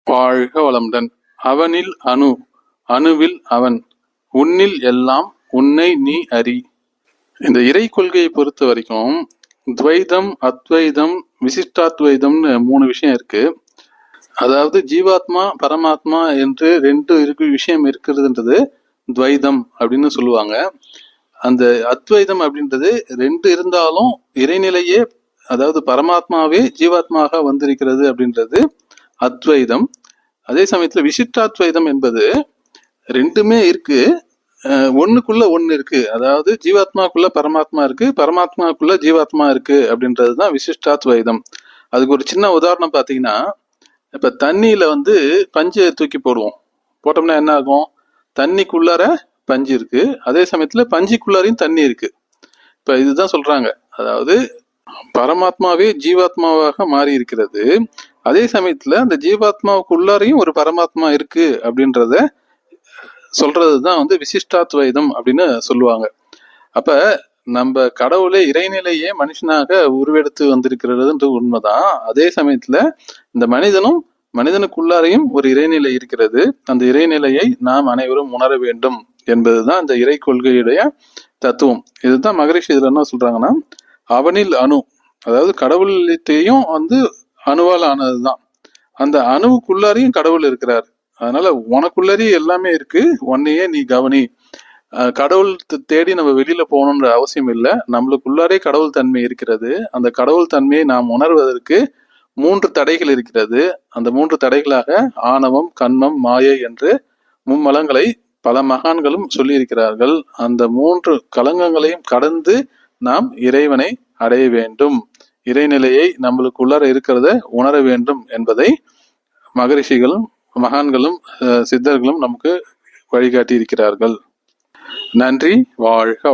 வாழ்க வளமுடன். அவனில் அணு, அணுவில் அவன், உன்னில் எல்லாம், உன்னை நீ அறி. இந்த இறை கொள்கையை பொறுத்த வரைக்கும் துவைதம், அத்வைதம், விசிஷ்டாத்வைதம்னு 3 விஷயம் இருக்கு. அதாவது ஜீவாத்மா பரமாத்மா என்று 2 விஷயம் இருக்கிறதுன்றது துவைதம் அப்படின்னு சொல்லுவாங்க. அந்த அத்வைதம் அப்படின்றது 2 இருந்தாலும் இறைநிலையே, அதாவது பரமாத்மாவே ஜீவாத்மாக வந்திருக்கிறது அப்படின்றது அத்வைதம். அதே சமயத்துல விசிஷ்டாத்வைதம் என்பது 2மே இருக்கு, ஒண்ணுக்குள்ள ஒண்ணு இருக்கு. அதாவது ஜீவாத்மாக்குள்ள பரமாத்மா இருக்கு, பரமாத்மாக்குள்ள ஜீவாத்மா இருக்கு அப்படின்றதுதான் விசிஷ்டாத்வைதம். அதுக்கு ஒரு சின்ன உதாரணம் பாத்தீங்கன்னா, இப்ப தண்ணியில பஞ்சை தூக்கி போட்டோம்னா என்ன ஆகும்? தண்ணிக்குள்ளார பஞ்சு இருக்கு, அதே சமயத்துல பஞ்சுக்குள்ளாரையும் தண்ணி இருக்கு. இப்ப இதுதான் சொல்றாங்க, அதாவது பரமாத்மாவே ஜீவாத்மாவாக மாறி இருக்கிறது, அதே சமயத்துல அந்த ஜீவாத்மாவுக்குள்ளாரையும் ஒரு பரமாத்மா இருக்கு அப்படின்றத சொல்றதுதான் விசிஷ்டாத்வைதம் அப்படின்னு சொல்லுவாங்க. அப்ப நம்ம கடவுளே இறைநிலையே மனுஷனாக உருவெடுத்து வந்திருக்கிறதுன்றது உண்மைதான். அதே சமயத்துல இந்த மனிதனுக்குள்ளாரையும் ஒரு இறைநிலை இருக்கிறது. அந்த இறைநிலையை நாம் அனைவரும் உணர வேண்டும் என்பதுதான் இந்த இறை கொள்கையுடைய தத்துவம். இதுதான் மகரிஷி இதுல என்ன சொல்றாங்கன்னா, அவனில் அணு, அதாவது கடவுளத்தையும் அணுவால் ஆனதுதான். அந்த அணுவுக்குள்ளாரையும் கடவுள் இருக்கிறார். அதனால உனக்குள்ளேயே எல்லாமே இருக்கு, உன்னையே நீ கவனி. கடவுள் தேடி நம்ம வெளியில போகணுன்ற அவசியம் இல்லை, நம்மளுக்குள்ளாரே கடவுள் தன்மை இருக்கிறது. அந்த கடவுள் தன்மையை நாம் உணர்வதற்கு 3 தடைகள் இருக்கிறது. அந்த 3 தடைகளாக ஆணவம், கன்மம், மாயை என்று மும்மலங்களை பல மகான்களும் சொல்லி இருக்கிறார்கள். அந்த 3 களங்கங்களையும் கடந்து நாம் இறைவனை அடைய வேண்டும், இறைநிலையை நம்மளுக்குள்ளார இருக்கிறத உணர வேண்டும் என்பதை மகரிஷிகளும் மகான்களும் சித்தர்களும் நமக்கு வழிகாட்டி இருக்கிறார்கள். நன்றி. வாழ்க